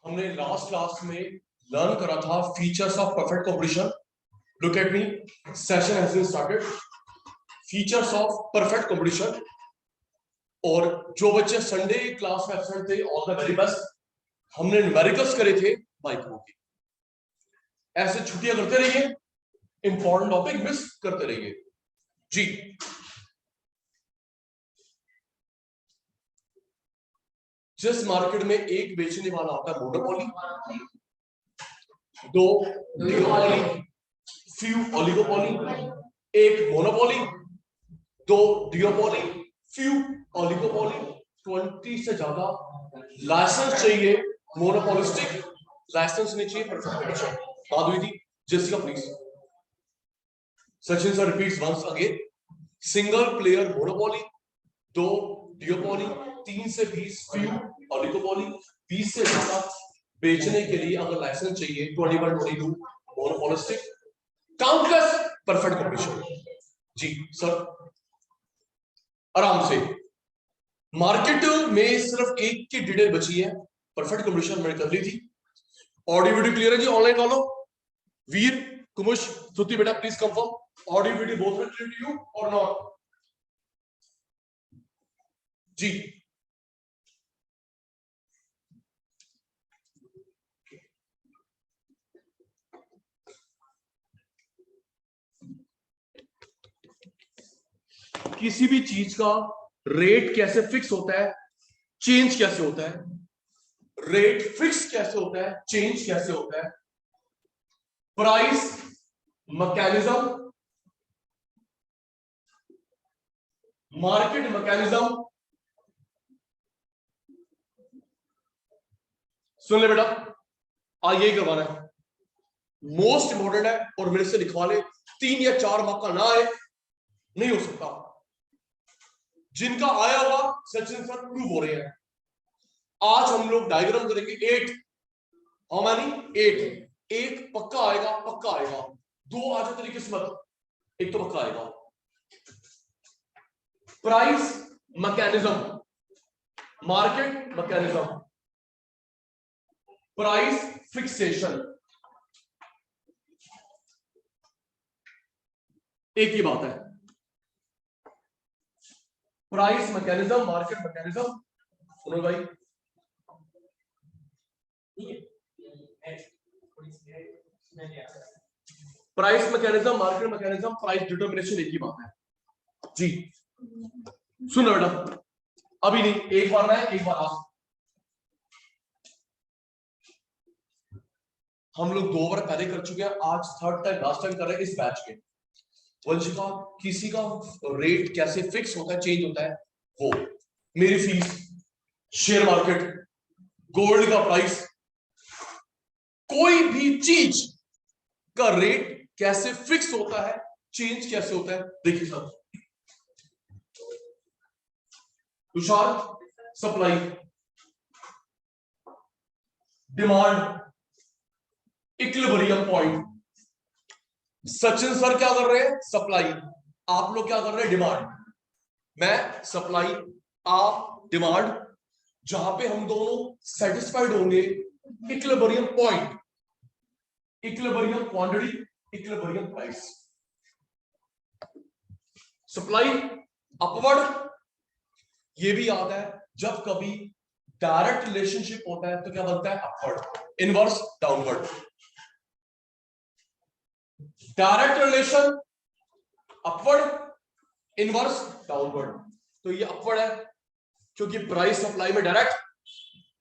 हमने last class में learn करा था features of perfect competition. Look at me, session has been started. Features of perfect competition. और जो बच्चे संडे क्लास में एब्सेंट थे, ऑल द वेरी बेस्ट। हमने न्यूमेरिकल्स करे थे माइक्रो के। ऐसे छुट्टियां करते रहिए, इंपॉर्टेंट टॉपिक मिस करते रहिए जी। जिस मार्केट में एक बेचने वाला होता है मोनोपोली, दो डिओपोली, फ्यू ओलिगोपोली, एक मोनोपोली, दो डिओपोली, फ्यू ओलिगोपोली, 20 से ज्यादा लाइसेंस चाहिए। मोनोपोलिस्टिक लाइसेंस नहीं चाहिए। परफेक्ट बात हुई थी। Jessica please. Sachin sir repeats once again. Single player monopoly, दो डिओपोली, 3 से 20 फ्यू ओलिगोपोली, 20 से ज्यादा बेचने के लिए अगर लाइसेंस चाहिए 21-22 मोनोपोलिस्टिक, काउंटलेस परफेक्ट कंपटीशन जी। सर आराम से। मार्केट में सिर्फ एक की डिटेल बची है, परफेक्ट कंपटीशन मैंने कर ली थी। ऑडियो वीडियो क्लियर है जी? ऑनलाइन वालों, वीर, कुमुश, श्रुति बेटा please confirm audio video both are clear to you और नॉट जी। किसी भी चीज का रेट कैसे फिक्स होता है, चेंज कैसे होता है? रेट फिक्स कैसे होता है, चेंज कैसे होता है? Price mechanism, market mechanism. सुन ले बेटा, आज यही करवाना है, मोस्ट इंपोर्टेंट है। और मेरे से लिखवा ले, 3 या 4 मार्क का ना आए, नहीं हो सकता। जिनका आया हुआ सचिन सर प्रूव हो रहे हैं। आज हम लोग डायग्राम करेंगे 8। How many? 8। एक पक्का आएगा, पक्का आएगा। 2 आ जाए तरीके से मत, एक तो पक्का आएगा। Price mechanism, market mechanism, price fixation, एक ही बात है। Price mechanism, market mechanism. सुनो भाई, price mechanism, market mechanism, price determination, एक ही बात है जी। सुनो बेटा, अभी नहीं, एक बार मैं एक बार आप। हम लोग 2 बार पहले कर चुके हैं, आज थर्ड टाइम लास्ट टाइम कर रहे हैं इस बैच के। वंशिका, किसी का रेट कैसे फिक्स होता है, चेंज होता है? वो मेरी फीस, शेयर मार्केट, गोल्ड का प्राइस, कोई भी चीज का रेट कैसे फिक्स होता है, चेंज कैसे होता है? देखिए सब। Tushar, supply, demand, equilibrium point. Sachin sir क्या कर रहे हैं? सप्लाई। आप लोग क्या कर रहे हैं? डिमांड। मैं सप्लाई, आप डिमांड। जहां पे हम दोनों सेटिस्फाइड होंगे, equilibrium point, equilibrium quantity, equilibrium price. Supply upward, ये भी याद है, जब कभी डायरेक्ट रिलेशनशिप होता है तो क्या बनता है? Upward. Inverse downward. Direct relation upward, inverse downward. तो ये अपवर्ड है क्योंकि प्राइस सप्लाई में डायरेक्ट,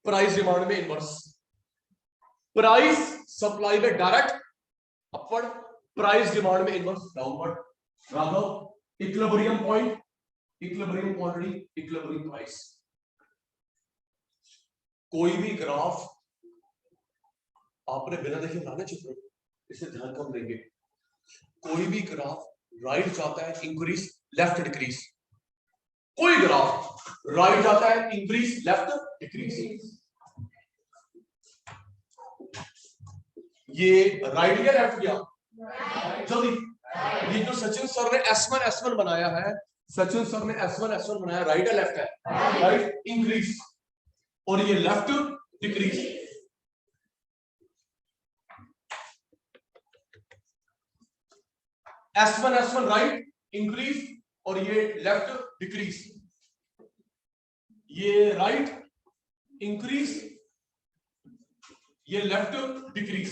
प्राइस डिमांड में इनवर्स। प्राइस सप्लाई में डायरेक्ट अपवर्ड, प्राइस डिमांड में inverse downward. Raghav, equilibrium point, equilibrium quantity, equilibrium price. कोई भी ग्राफ आपने बिना देखे बनाने चित्र, इसे ध्यान कम देंगे। कोई भी ग्राफ राइट जाता है इंक्रीज, लेफ्ट डिक्रीज। कोई ग्राफ राइट जाता है इंक्रीज, लेफ्ट डिक्रीज। ये राइट या लेफ्ट गया? जल्दी। ये जो सचिन सर ने S1 बनाया है, सचिन सर ने S1 बनाया, राइट है लेफ्ट है? राइट इंक्रीज, और ये left decrease. S1 right increase और ये लेफ्ट डिक्रीज, ये राइट इंक्रीज, ये लेफ्ट डिक्रीज।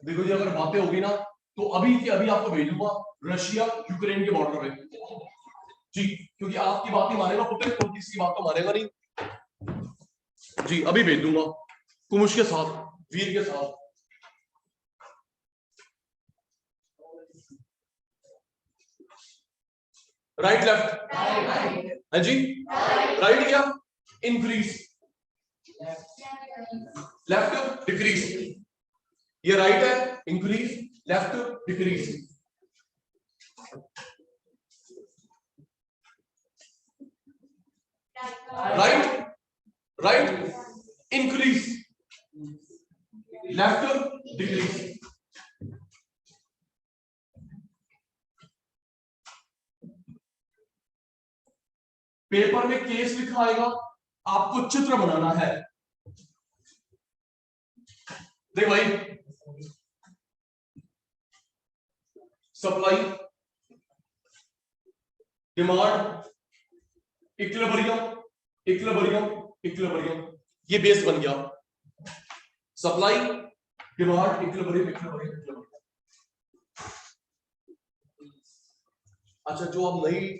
देखो जी, अगर बातें होगी ना तो अभी की अभी आपको भेज दूंगा रशिया यूक्रेन के बॉर्डर पे जी, क्योंकि आपकी बात ही मानेगा पुतिन, और किसी की बात तो मानेगा नहीं जी। अभी भेज दूंगा कुमुश के साथ, वीर के साथ। राइट लेफ्ट है जी, राइट क्या इंक्रीज, लेफ्ट डिक्रीज, ये राइट है increase, left decrease. Right increase, left decrease. Paper में केस लिखा आएगा, आपको चित्र बनाना है। देख भाई, supply, demand, equilibrium, equilibrium, equilibrium, ये बेस बन गया। Supply, demand, equilibrium, equilibrium, equilibrium. अच्छा, जो आप नई,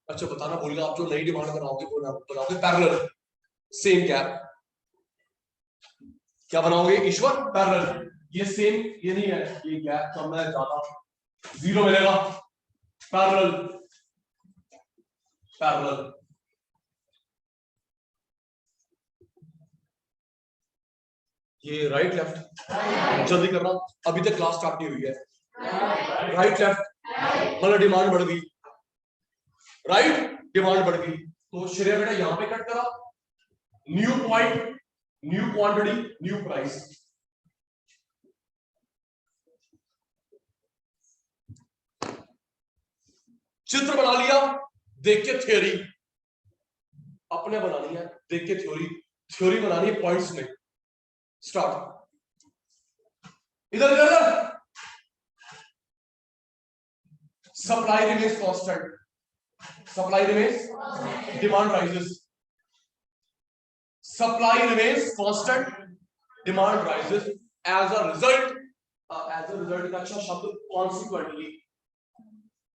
अच्छा बताना भूल गया, आप जो नई डिमांड बनाओगे वो बनाओगे पैरेलल, सेम गैप। क्या बनाओगे ईश्वर? पैरेलल। ये सेम, ये नहीं है, ये गैप कम है ज्यादा, 0 मिलेगा। Parallel, parallel. ये राइट लेफ्ट, जल्दी करना, अभी तक क्लास स्टार्ट नहीं हुई है। राइट लेफ्ट मतलब डिमांड बढ़ गई, राइट डिमांड बढ़ गई, तो श्रेय बेटा यहां पे कट करा, new point, new quantity, new price. चित्र बना लिया, देख के थ्योरी अपने बनानी है, देख के थ्योरी, थ्योरी बनानी है पॉइंट्स में। स्टार्ट, इधर इधर। Supply remains constant, supply remains, demand rises. Supply remains constant, demand rises as a result का अच्छा शब्द consequently,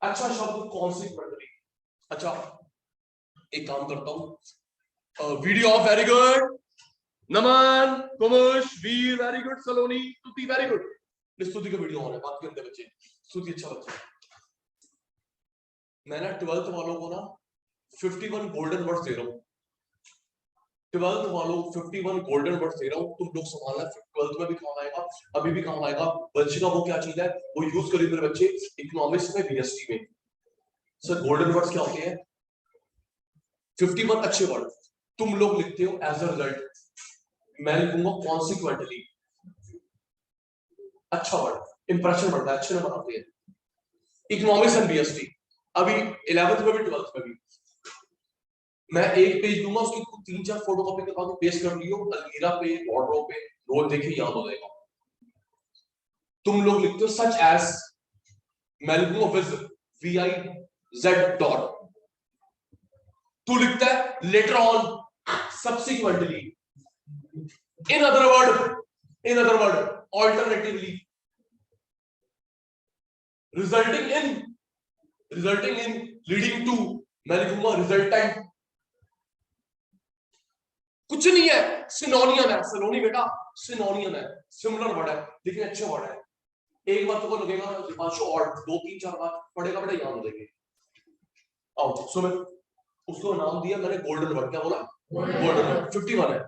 अच्छा शब्द consequently। अच्छा, एक काम करता हूं, video off, very good Naman, Kumush, Veer very good, Saloni, Stuti very good. स्तुति का वीडियो ऑन है, बात करते बच्चे, स्तुति अच्छा बच्चा। मैं ना 12th वालों को ना 51 गोल्डन वर्ड्स दे रहा हूं, 12th वालों 51 गोल्डन वर्ड्स दे रहा हूं, तुम लोग संभालना, 12th में भी काम आएगा, अभी भी काम आएगा। वंशिका वो क्या चीज है, वो यूज करिए मेरे बच्चे इकोनॉमिक्स में, बीएसटी में। सर गोल्डन वर्ड्स क्या होते हैं? 51 अच्छे वर्ड तुम लोग लिखते हो एज अ रिजल्ट, मैं लिखूंगा कॉन्सिक्वेंटली, अच्छा वर्ड, इंप्रेशन बढ़ता है, अच्छे नंबर आते हैं। इकोनॉमिक्स एंड बीएसटी, अभी 11th में भी 12th में भी। मैं एक पेज दूंगा, उसकी 3-4 फोटोकॉपी करवा दो, पेस्ट कर लियो, अलमीरा पे, वार्डरोब पे, रोज देखे याद हो जाएगा। तुम लोग लिखते हो सच एज, मैं लिखूंगा विज, VIZ डॉट, तू लिखता है later on, subsequently, in other word, alternatively, resulting in, leading to, मैं लिखूंगा रिजल्टेंट। कुछ नहीं है, सिनोनियम है, सलोनी बेटा सिनोनियम है, सिमिलर वर्ड है, लेकिन अच्छे वर्ड है। एक बार तो लगेगा दिमाग और 2-3-4 बार पढ़ेगा बेटा, याद हो जाएंगे। आओ सुनो, उसको नाम दिया मैंने गोल्डन वर्ड, क्या बोला? Golden word. 51 है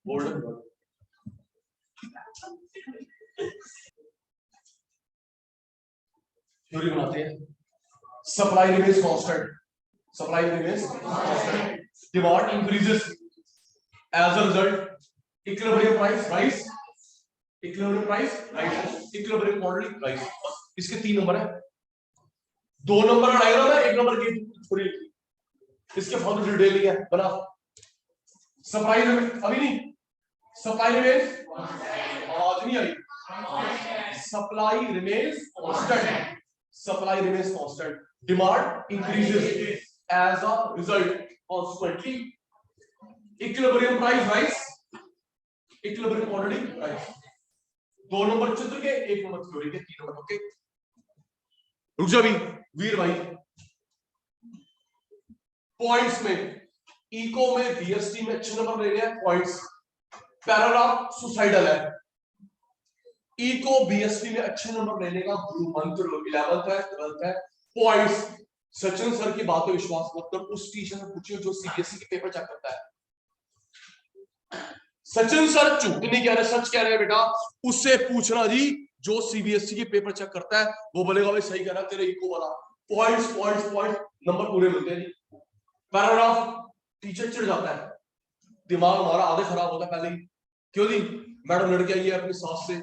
गोल्डन वर्ड। थ्योरी बनाते हैं, supply remains constant, supply remains constant, demand increases as a result, equilibrium price rise, equilibrium price right, equilibrium quantity price, इसके 3 नंबर है, 2 नंबर का डायग्राम है, 1 नंबर की थोड़ी इसके फालतू डिटेल ही है बना। सप्लाई अभी नहीं, सप्लाई रिमेन्स आवाज नहीं आई, supply remains constant, supply remains constant, demand increases as a result, consequently equilibrium price rise, equilibrium quantity rise. 2 number चित्र के, 1 नंबर थ्योरी के, 3 नंबर ओके। रुक जा भी वीर भाई, पॉइंट्स में इको में बीएसटी में अच्छे नंबर ले रहे हैं पॉइंट्स, पैराग्राफ सुसाइडल है, इको बीएसटी में अच्छे नंबर लेने का गुरु मंत्र 11th है 12th है पॉइंट्स। सचिन सर की बात पे विश्वास मत कर, उस टीचर से पूछिए जो सीबीएसई के पेपर चेक करता है। सचिन सर झूठ नहीं कह रहे, सच कह रहे हैं बेटा, उससे पूछना जी जो सीबीएसई के पेपर चेक करता है, वो बोलेगा भाई सही कह रहा है तेरे इको वाला, पॉइंट्स पॉइंट्स पॉइंट नंबर पूरे मिलते हैं जी। पैराग्राफ टीचर चिढ़ जाता है, दिमाग हमारा आधे खराब होता है पहले ही, क्यों जी मैडम लड़के आई है अपनी सास से,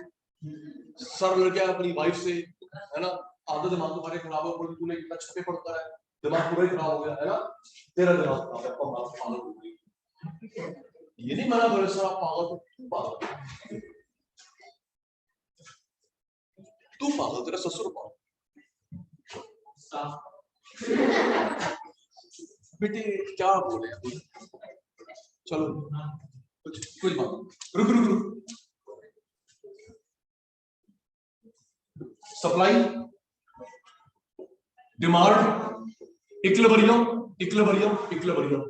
सर लड़के अपनी वाइफ से, है ना, आधा दिमाग तुम्हारे खराब हो, तूने कितना छपे पड़ता है, दिमाग पूरा ही खराब हो गया है ना, तेरा दिमाग खराब है, पागल हो गई। ये नहीं मना बोले सर आप पागल हो, तू पागल, तेरा ससुर पागल। बेटे क्या बोले, चलो कुछ बात, रुक रुक रुक, supply demand equilibrium equilibrium equilibrium,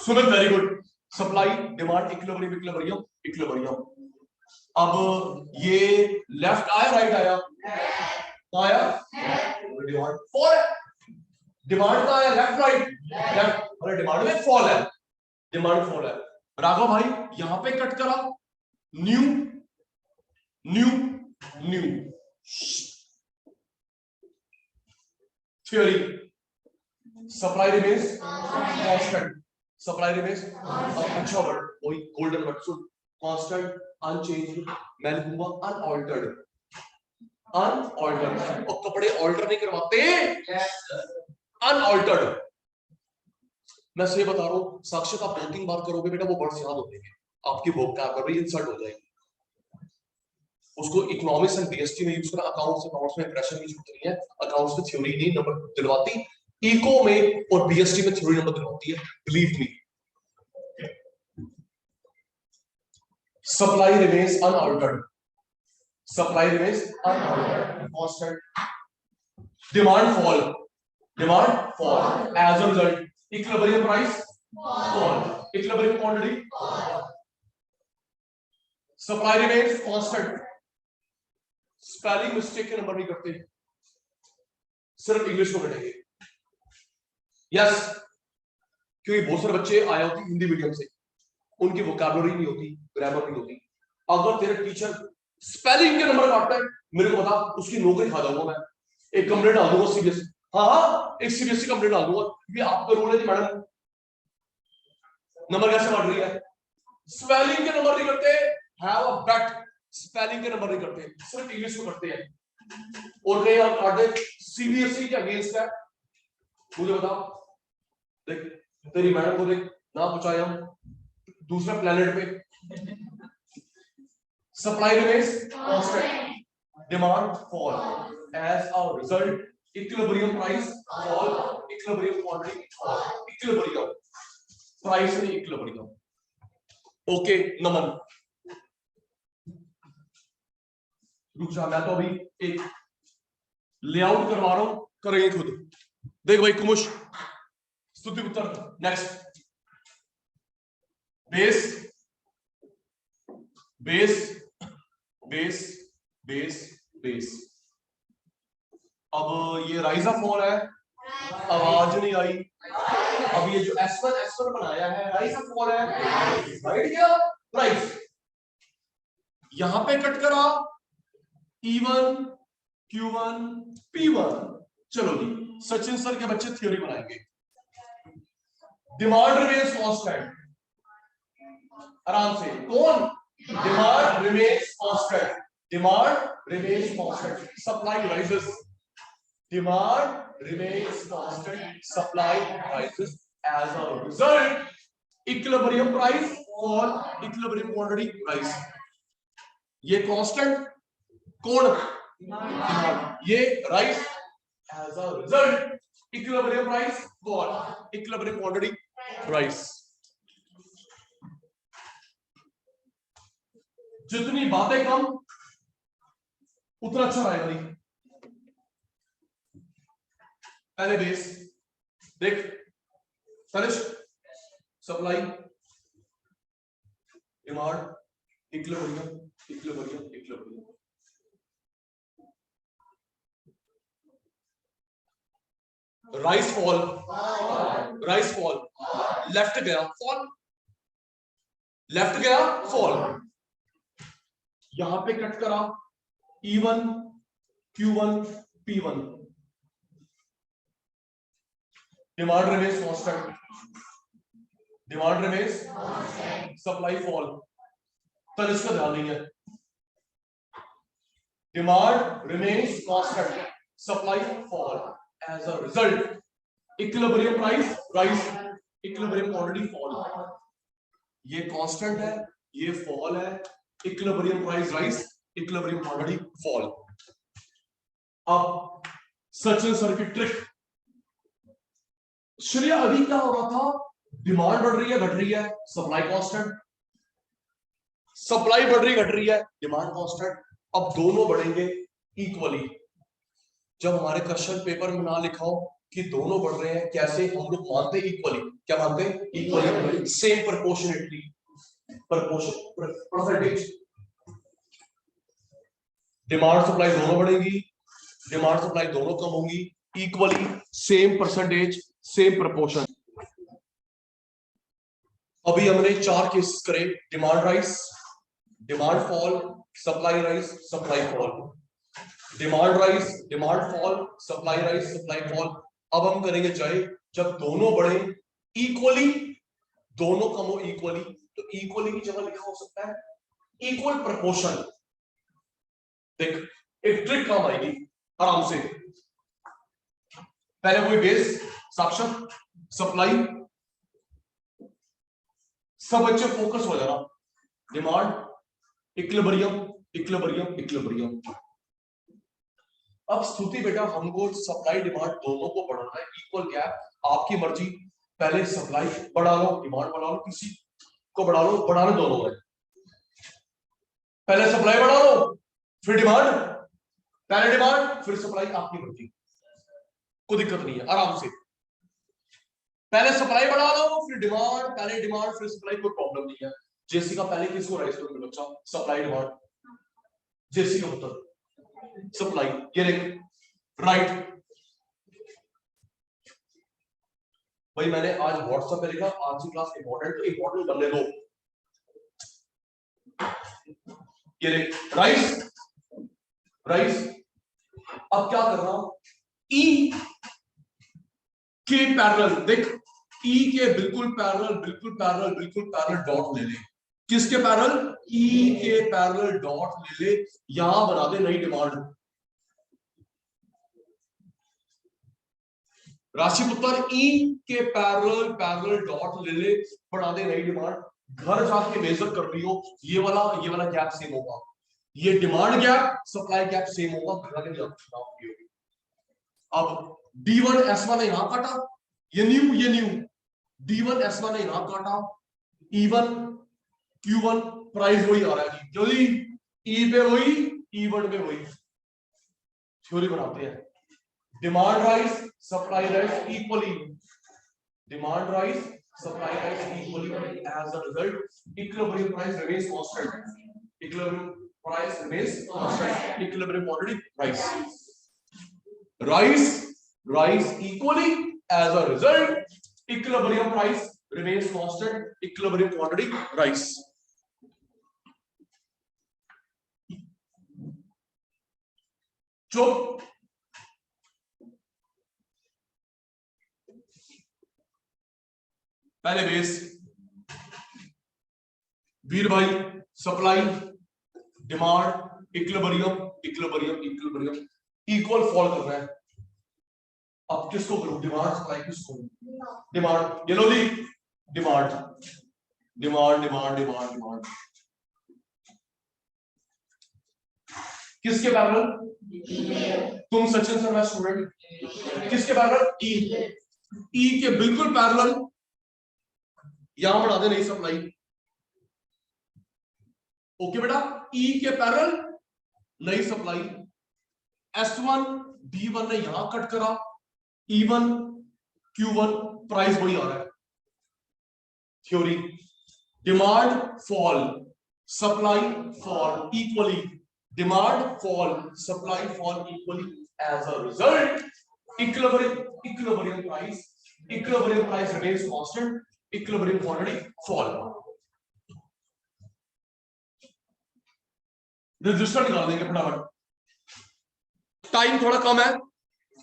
Sumit very good, supply demand equilibrium equilibrium equilibrium. अब ये लेफ्ट आया राइट आया, आया डिमांड फॉल है, डिमांड का आया लेफ्ट राइट लेफ्ट, अरे डिमांड में फॉल है, डिमांड फॉल है। राघव भाई यहां पे कट करा, new new new theory, supply remains constant, supply remains, अच्छा वर्ड वही गोल्डन वर्ड सुन, कांस्टेंट अनचेंज्ड, मैं लिखूंगा अनऑल्टर्ड, अनऑल्टर्ड, और कपड़े ऑल्टर नहीं करवाते, अनऑल्टर्ड। मैं सही बता रहा हूं, साक्षात आप 2-3 बार करोगे बेटा वो वर्ड्स याद हो जाएंगे, आपकी वोकैबुलरी इंसर्ट हो जाएगी, उसको इकोनॉमिक्स एंड बीएसटी में यूज करना, अकाउंट्स में इंप्रेशन की जरूरत नहीं है, अकाउंट्स में थ्योरी नहीं नंबर दिलवाती, इको में और बीएसटी में थ्योरी नंबर दिलवाती है, believe me. Supply remains unaltered, supply remains unaltered constant, demand fall as a result, equilibrium price fall, equilibrium quantity, supply remains constant. Spelling mistake के number नहीं करते, सिर्फ इंग्लिश में कटेंगे, यस, क्योंकि बहुत सारे बच्चे आए होते हिंदी मीडियम से, उनकी वोकैबुलरी नहीं होती, ग्रामर नहीं होती। अगर तेरे टीचर स्पेलिंग के नंबर काटता है, मेरे को बता, उसकी नौकरी खा जाऊंगा मैं, एक कंप्लेंट डाल दूंगा सीबीएसई, हाँ एक सीबीएसई कंप्लेंट डाल दूंगा, क्योंकि आपका रूल है जी मैडम नंबर कैसे काट रही है, स्पेलिंग के नंबर नहीं करते, हैव अ बेट, स्पेलिंग के नंबर नहीं करते, सिर्फ इंग्लिश में करते हैं, और कहीं आप काट दे सीबीएसई के अगेंस्ट है, मुझे बता, देख तेरी मैडम को देख ना पहुंचाए हम दूसरे प्लेनेट पे। Supply remains constant, demand fall as a result, equilibrium price fall, equilibrium quantity fall, equilibrium price नहीं इक्विलिब्रियम। ओके नमन, रुक जा, मैं तो अभी एक लेआउट करवा रहा हूं, करेंगे खुद, देख भाई कुमुश स्तुति उत्तर next, base base base base base, अब ये राइज ऑफ फॉल है, आवाज नहीं आई, अब ये जो S1 बनाया है राइज ऑफ फॉल है, राइट क्या राइज, यहां पे कट करा E1 Q1 P1, चलो जी सचिन सर के बच्चे थ्योरी बनाएंगे, डिमांड रिमेन्स कांस्टेंट, आराम से, कौन Demand remains constant. Demand remains constant. Supply rises. Demand remains constant. Supply rises. As a result, equilibrium price fall, equilibrium quantity rise. ये constant कौन? Demand. ये rise. As a result, equilibrium price fall, equilibrium quantity rise. जितनी बातें कम उतना अच्छा रहेगा। नहीं पहले बेस देख, Tanish supply, demand, equilibrium, equilibrium, equilibrium. Rise fall, rise fall, left गया फॉल, लेफ्ट गया फॉल, यहां पे कट करा E1, Q1, P1, demand remains constant, demand remains supply fall, तो इसका ध्यान नहीं है। Demand remains constant, supply fall, as a result equilibrium price rise, equilibrium quantity fall. ये कांस्टेंट है, ये फॉल है, equilibrium price rise, equilibrium quantity fall. अब सचिन सर की ट्रिक, श्रेया अभी क्या हो रहा था, डिमांड बढ़ रही है घट रही है, सप्लाई कांस्टेंट, सप्लाई बढ़ रही घट रही है, डिमांड कांस्टेंट। अब दोनों बढ़ेंगे इक्वली। जब हमारे क्वेश्चन पेपर में ना लिखा हो कि दोनों बढ़ रहे हैं, कैसे हम लोग मानते इक्वली, क्या मानते हैं equally, same proportionately, percentage. Demand supply दोनों बढ़ेगी, डिमांड सप्लाई दोनों कम होंगी, equally, same percentage, same proportion. अभी हमने 4 केसेस करे, demand rise, demand fall, supply rise, supply fall, demand rise, demand fall, supply rise, supply fall. अब हम करेंगे चाहे जब दोनों बढ़े इक्वली, दोनों कम हो इक्वली, तो इक्वली की जगह लिखा हो सकता है इक्वल प्रोपोर्शन। देख एक ट्रिक काम आएगी आराम से। पहले कोई बेस, साक्षर, सप्लाई, सब बच्चे फोकस हो जाना, डिमांड, इक्विलिब्रियम, इक्विलिब्रियम, इक्विलिब्रियम। अब स्तुति बेटा हमको सप्लाई डिमांड दोनों को बढ़ाना है, इक्वल गैप, आपकी मर्जी, पहले सप्लाई बढ़ा लो, डिमांड बढ़ा लो, किसी को बढ़ा लो, बढ़ाने दोनों है। पहले सप्लाई बढ़ा लो फिर डिमांड, पहले डिमांड फिर सप्लाई, आपकी मर्जी, कोई दिक्कत नहीं है, आराम से। पहले सप्लाई बढ़ा लो फिर डिमांड, पहले डिमांड फिर सप्लाई, कोई प्रॉब्लम नहीं है। जेसी का पहले किसको राइज करोगे बच्चा, सप्लाई डिमांड, जेसी का उत्तर सप्लाई, ये देख राइट। भाई मैंने आज व्हाट्सएप पे लिखा आज की क्लास इंपॉर्टेंट, तो इंपॉर्टेंट कर ले दो। ये देख राइज, राइज। अब क्या कर रहा हूं, ई के पैरेलल, देख ई के बिल्कुल पैरेलल, बिल्कुल पैरेलल, बिल्कुल पैरेलल डॉट ले ले। किसके पैरेलल, ई के पैरेलल डॉट ले ले, यहां बना दे नई डिमांड। राशिपुत्र ई के पैरेलल, पैरेलल डॉट ले ले, बना दे नई डिमांड। घर जाके मेजर कर लियो, ये वाला गैप सेम होगा, ये demand gap, supply gap same होगा, घर जाके जाओ। अब D1 S1 यहां काटा, ये न्यू D1 S1 यहां काटा, E1 Q1 प्राइस वही आ रहा है, जल्दी E पे वही, E1 पे वही। थ्योरी बनाते हैं, demand rise, supply rise equally, demand rise, supply rise equally, as a result equilibrium price remains constant, equilibrium price remains constant, equilibrium quantity rise equally, as a result equilibrium price remains constant, equilibrium quantity rise. चुप, पहले base, वीर भाई supply, demand, equilibrium, equilibrium, equilibrium, equal fall कर रहा है। अब किसको करूं, demand supply किसको, डिमांड, ये लो ली, demand demand demand demand demand किसके पैरेलल, तुम सचिन सर, मैं स्टूडेंट, किसके पैरेलल, ई के बिल्कुल पैरेलल, यहां बढ़ा दे नई सप्लाई, ओके बेटा, ई के पैरेलल नई सप्लाई, S1 D1 ने यहां कट करा, E1 Q1, प्राइस वही आ रहा है। Theory, demand fall, supply fall equally, demand fall, supply fall equally, as a result equilibrium price remains constant, equilibrium quantity fall. Register निकाल देंगे फटाफट, टाइम थोड़ा कम है।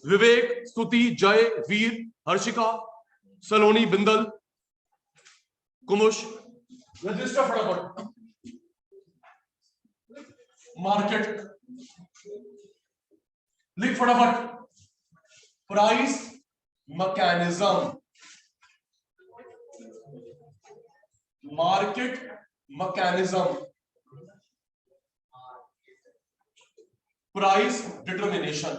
विवेक, स्तुति, जय, वीर, हर्षिका, सलोनी, बिंदल, कुमुश, रजिस्टर फटाफट। मार्केट लिख फटाफट, price mechanism, market mechanism, price determination,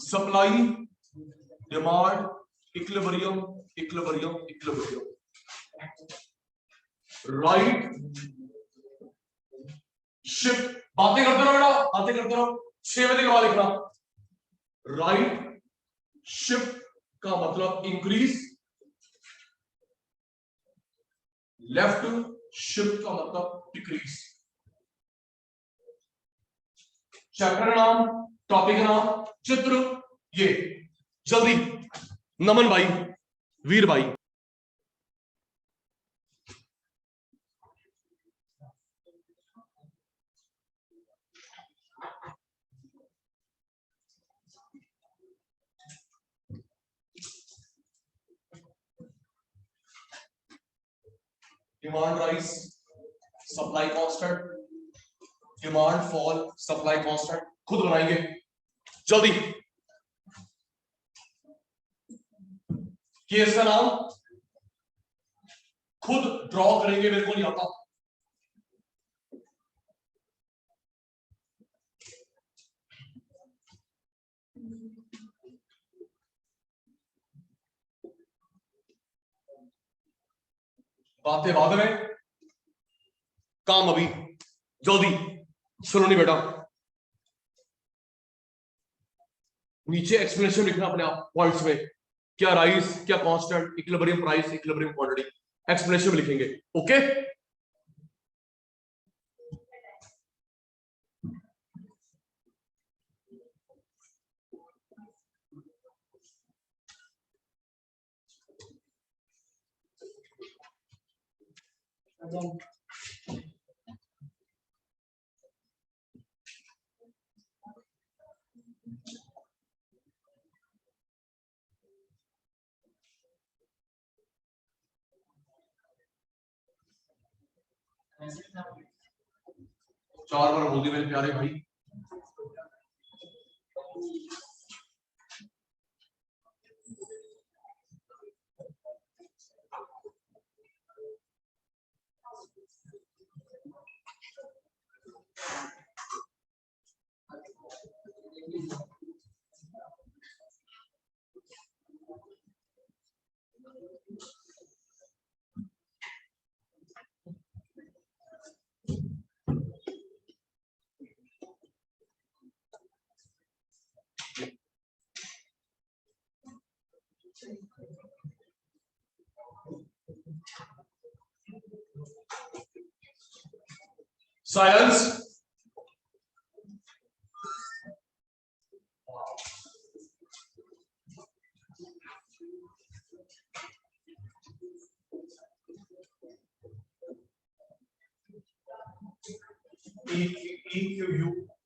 supply, demand, equilibrium, equilibrium, equilibrium, right shift. बातें करते रहो बेटा, बातें करते रहो, 6 बजे के बाद लिखना। राइट शिफ्ट का मतलब इंक्रीज, लेफ्ट शिफ्ट का मतलब डिक्रीज। चैप्टर नाम, टॉपिक नाम, चित्र, ये जल्दी, नमन भाई, वीर भाई, demand rise, supply constant, demand fall, supply constant, खुद बनाएंगे जल्दी। केस का नाम खुद ड्रॉ करेंगे, मेरे को नहीं आता। बातें बाद में, काम अभी, जल्दी सुनो नहीं बेटा। नीचे एक्सप्लेनेशन लिखना अपने आप पॉइंट्स में, क्या राइस, क्या constant, equilibrium price, equilibrium quantity, explanation में लिखेंगे, ओके। चार बार बोल दी मेरे प्यारे भाई। साइलेंस,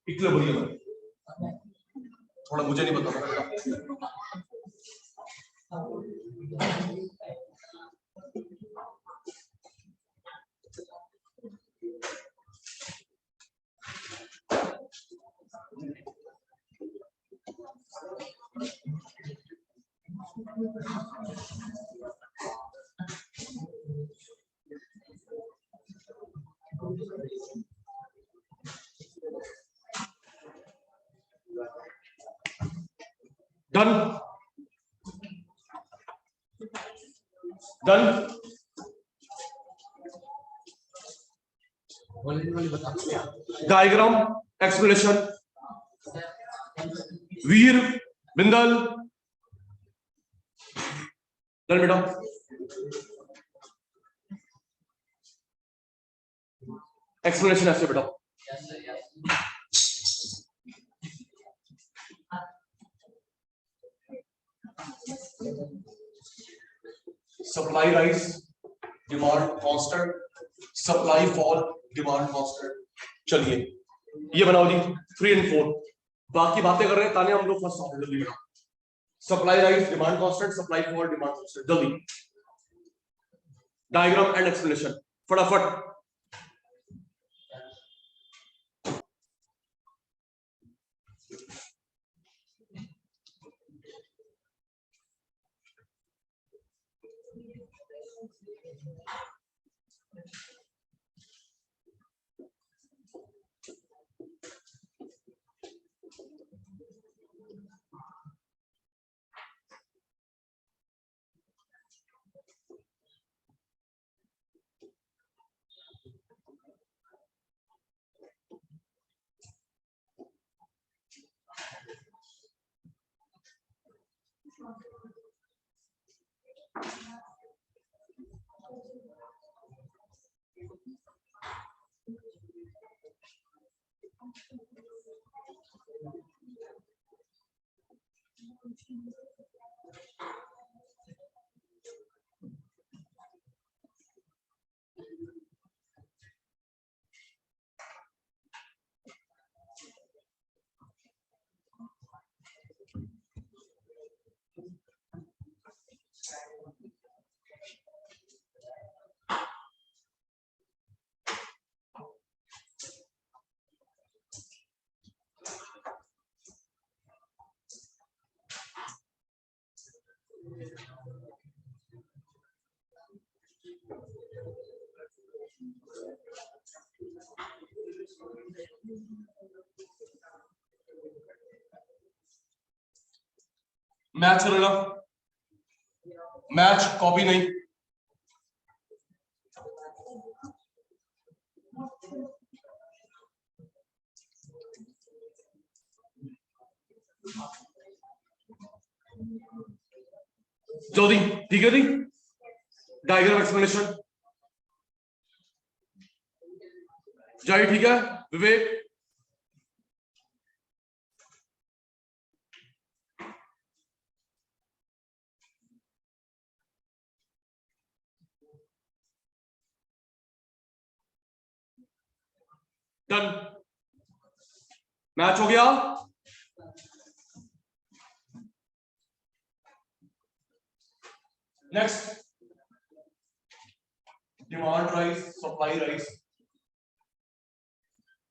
इक्विलिब्रियम है, थोड़ा मुझे नहीं पता। Done. Done. Diagram, explanation. वीर, बिंदल. Done बेटा. Explanation ऐसे बेटा. Supply rise, demand constant, supply fall, demand constant. चलिए ये बनाओ जी 3 and 4. बाकी बातें कर रहे हैं ताने हम लोग फर्स्ट ऑफ जल्दी बनाओ. Supply rise, demand constant, supply fall, demand constant. जल्दी. Diagram and explanation. फटाफट. मैच करेगा. मैच कॉपी नहीं. जल्दी. ठीक है जी. Diagram explanation. जाहिर ठीक है. विवेक. डन. मैच हो गया. Next. Demand rise, supply rise,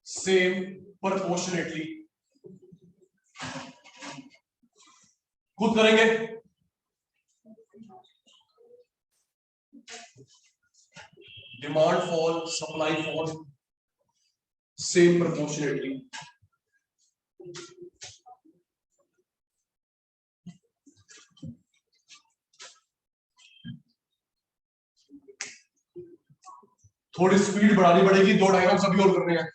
same proportionately. खुद करेंगे. Demand fall, supply fall, same proportionately. थोड़ी स्पीड बढ़ानी पड़ेगी. 2 डायग्राम सभी और करने हैं.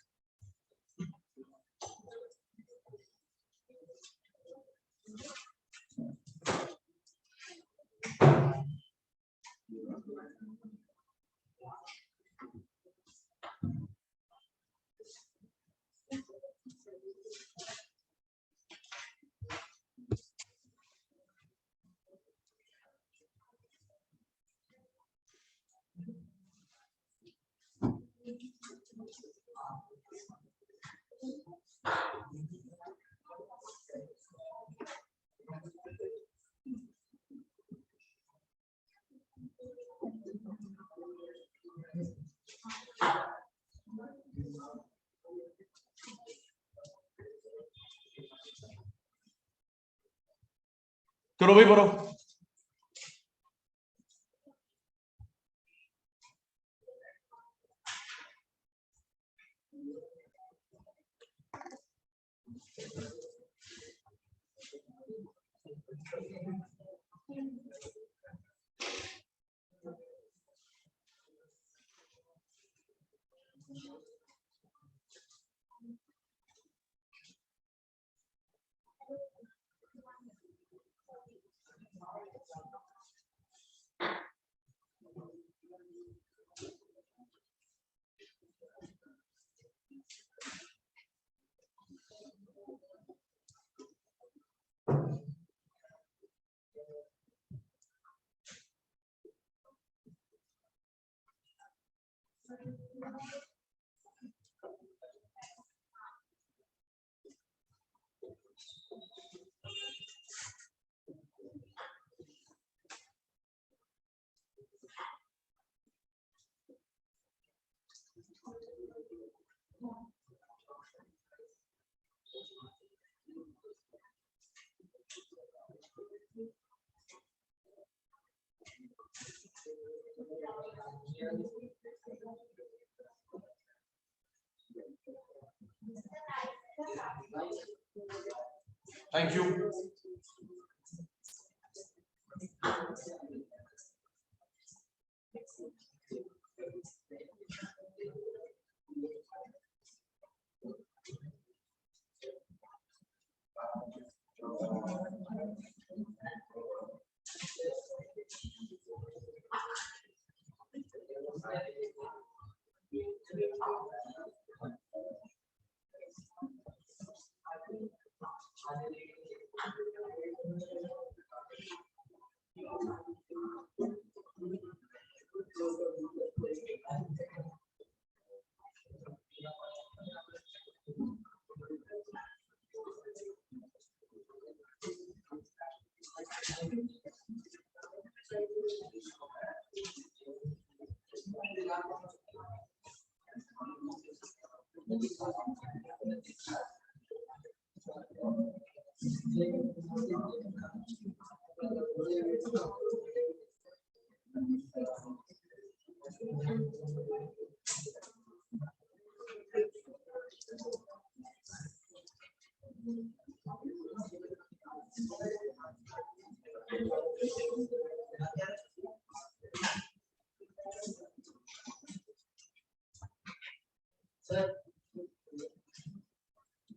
करो भाई करो। Thank you.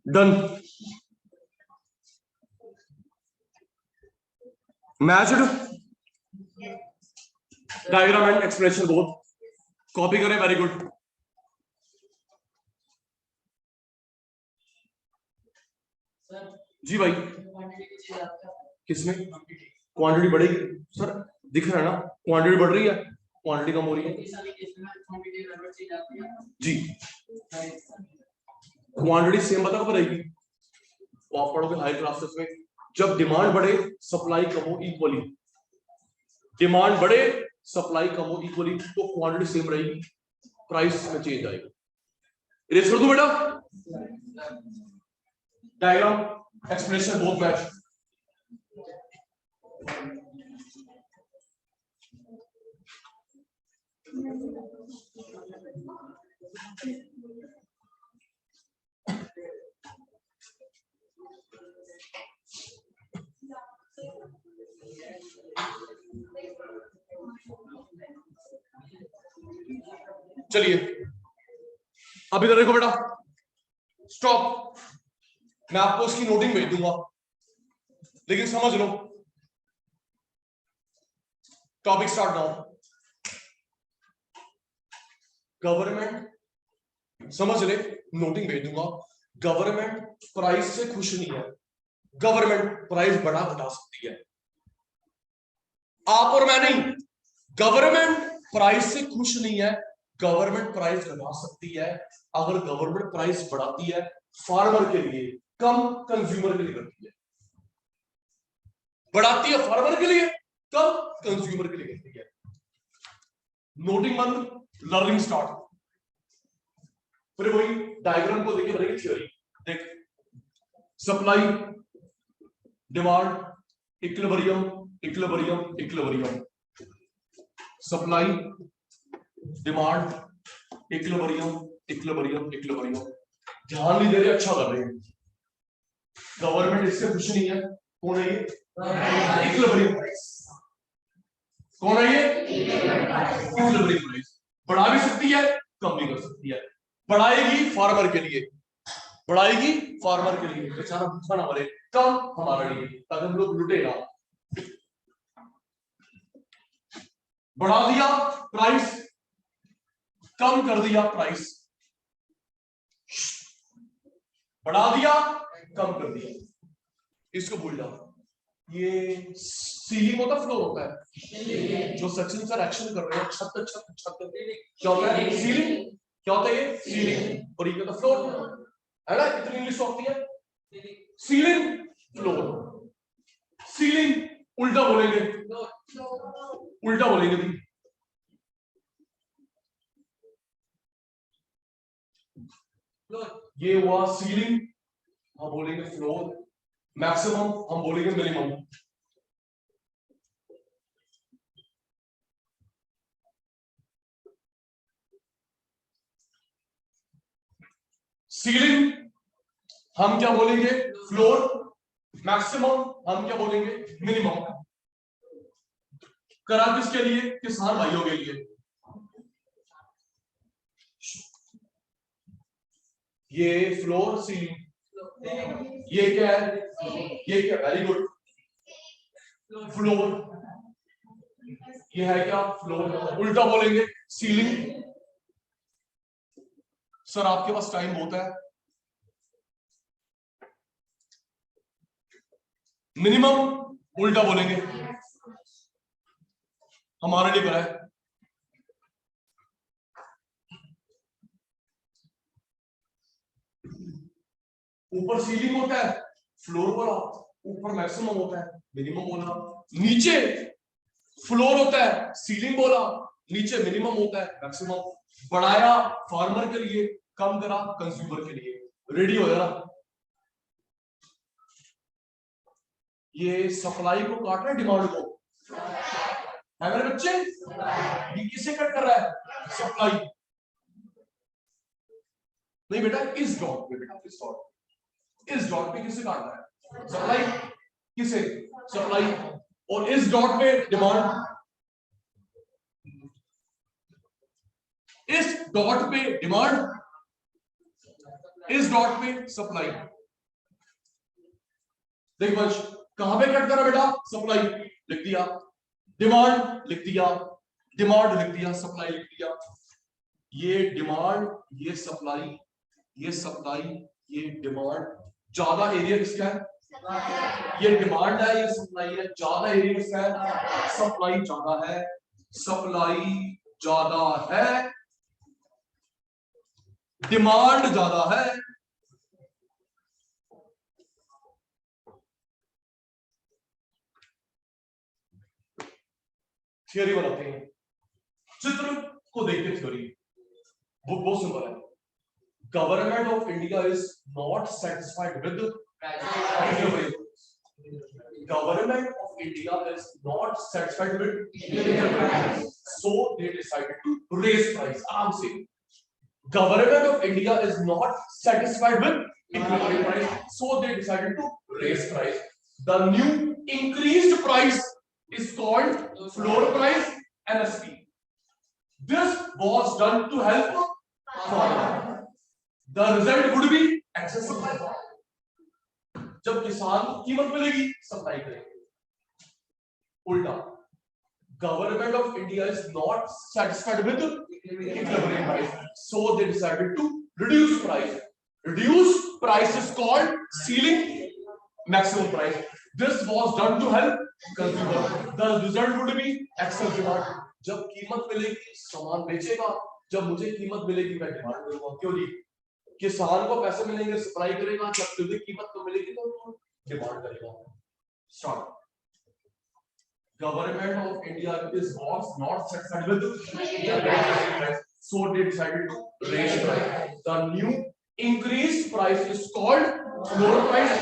Done. Matched diagram and expression both copy करें। Very good. जी भाई किसमें क्वांटिटी बढ़ेगी सर? दिख रहा है ना क्वांटिटी बढ़ रही है, क्वांटिटी कम हो रही है जी। क्वांटिटी सेम बता कब रहेगी? तो आप पढ़ोगे हाई क्लासेस में, जब डिमांड बढ़े सप्लाई कम हो इक्वली। डिमांड बढ़े सप्लाई कम हो इक्वली तो क्वांटिटी सेम रहेगी, प्राइस में चेंज आएगा। इरेज कर दूं बेटा? Diagram expression both match. चलिए अब इधर देखो बेटा, स्टॉप। मैं आपको इसकी नोटिंग भेज दूंगा, लेकिन समझ लो। Topic start now. गवर्नमेंट, समझ ले, नोटिंग भेज दूंगा। गवर्नमेंट प्राइस से खुश नहीं है, गवर्नमेंट प्राइस बढ़ा घटा सकती है। आप और मैं नहीं, गवर्नमेंट प्राइस से खुश नहीं है, गवर्नमेंट प्राइस घटा सकती है। अगर गवर्नमेंट प्राइस बढ़ाती है फार्मर के लिए, कम कंज्यूमर के लिए करती है। बढ़ाती है फार्मर के लिए, कम कंज्यूमर के लिए करती है। नोटिंग बंद, लर्निंग स्टार्ट। फिर वही डायग्राम को देखिए, बनेगी थ्योरी। देख, supply, demand, equilibrium equilibrium equilibrium, supply demand equilibrium equilibrium equilibrium. ध्यान नहीं दे रहे, अच्छा कर रहे हैं। गवर्नमेंट इससे खुश नहीं है। कौन है ये? Equilibrium price. कौन है ये? Equilibrium price. बढ़ा भी सकती है, कम भी कर सकती है। बढ़ाएगी फार्मर के लिए, बढ़ाएगी फार्मर के लिए, बेचारा भूखा ना मरे। कम हमारे लिए, ताकि हम लोग लुटे ना। बढ़ा दिया प्राइस, कम कर दिया प्राइस। बढ़ा दिया, कम कर दिया, इसको भूल जाओ। ये सीलिंग होता, फ्लोर होता है। जो सचिन सर एक्शन कर रहे हैं, छत छत छत, क्या होता है? सीलिंग। क्या होता है ये? सीलिंग। और ये क्या होता है? फ्लोर है ना। इतनी इंग्लिश होती है, सीलिंग फ्लोर। सीलिंग उल्टा बोलेंगे, उल्टा बोलेंगे भी। ये हुआ सीलिंग, हम बोलेंगे फ्लोर। मैक्सिमम हम बोलेंगे मिनिमम। सीलिंग हम क्या बोलेंगे? फ्लोर। मैक्सिमम हम क्या बोलेंगे? मिनिमम। करा किसके लिए? किसान भाइयों के लिए। ये फ्लोर सीलिंग, ये क्या है? ये क्या? Very good, floor. ये है क्या? फ्लोर। उल्टा बोलेंगे सीलिंग। सर आपके पास टाइम बहुत है। मिनिमम उल्टा बोलेंगे, हमारे लिए करा है। ऊपर सीलिंग होता है, फ्लोर बोला। ऊपर मैक्सिमम होता है, मिनिमम बोला। नीचे फ्लोर होता है, सीलिंग बोला। नीचे मिनिमम होता है, मैक्सिमम। बढ़ाया फार्मर के लिए, कम करा कंज्यूमर के लिए। रेडी हो जाना। ये सप्लाई को काट रहा है, डिमांड को है मेरे बच्चे। ये किसे कट कर रहा है? सप्लाई। नहीं बेटा, इस डॉट पे, बेटा इस डॉट, इस डॉट पे किसे काट रहा है? सप्लाई। किसे? सप्लाई। और इस डॉट पे डिमांड। इस डॉट पे डिमांड, इस डॉट पे सप्लाई। देख बंश, कहां पे कट करा बेटा? सप्लाई लिख दिया, डिमांड लिख दिया, डिमांड लिख दिया, सप्लाई लिख दिया। ये डिमांड, ये सप्लाई, ये सप्लाई, ये डिमांड। ज्यादा एरिया किसका है? ये डिमांड है, ये सप्लाई है। ज्यादा एरिया किसका है? सप्लाई ज्यादा है, सप्लाई ज्यादा है, डिमांड ज्यादा है। थ्योरी बनाते हैं, चित्र को देख के थ्योरी। बहुत सिंपल है। Government of India is not satisfied with, government of India is not satisfied with, so they decided to raise price. आराम से, government of India is not satisfied with equilibrium price, so they decided to raise price. The new increased price is called floor price, MSP. This was done to help farmer. The result would be excess supply. जब किसान को कीमत मिलेगी, supply करेंगे। उल्टा, government of India is not satisfied with equilibrium price, so they decided to reduce price. Reduce price is called ceiling maximum price. This was done to help consumer. The result would be excess demand. जब कीमत मिलेगी, सामान बेचेगा. जब मुझे कीमत मिलेगी, मैं डिमांड करूंगा. क्यों जी? किसान को पैसे मिलेंगे, सप्लाई करेगा. जब तुझे कीमत तो मिलेगी तो डिमांड करेगा. Start. Government of India is not satisfied with, so they decided to raise price. The new increased price is called floor price.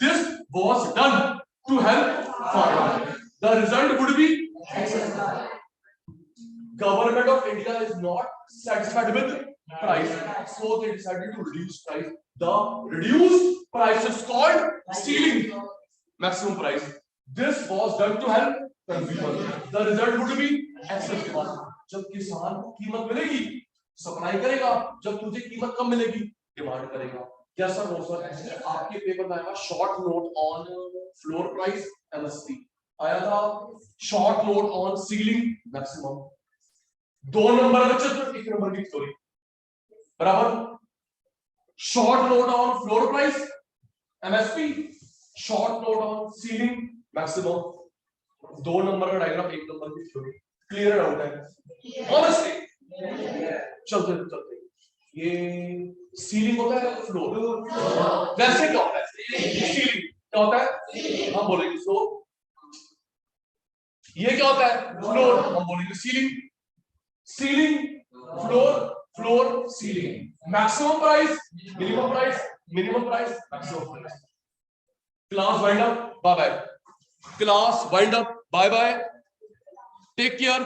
This was done to help farmer. The result would be Government of India is not satisfied with price, so they decided to reduce price. The reduced price is called ceiling maximum price. This was done to help consumer. The result would be excess demand. जब किसान को कीमत मिलेगी supply करेगा, जब तुझे कीमत कम मिलेगी डिमांड करेगा. Yes sir, no sir. आपके पेपर में आएगा short note on floor price MSP, आया था short note on ceiling maximum. 2 number का चित्र, 1 नंबर की थ्योरी बराबर. Short note on floor price MSP, short note on ceiling maximum. 2 number का डायग्राम, 1 नंबर की थ्योरी. क्लियर डाउट है? Honestly चलते चलते. ये सीलिंग होता है फ्लोर. वैसे क्या होता है सीलिंग? क्या होता है हम बोलेंगे फ्लोर. ये क्या होता है फ्लोर, हम बोलेंगे ceiling. Ceiling floor, floor ceiling. Maximum price, minimum price, minimum price, maximum price. Class wind up, bye bye. Class wind up, bye bye. Take care.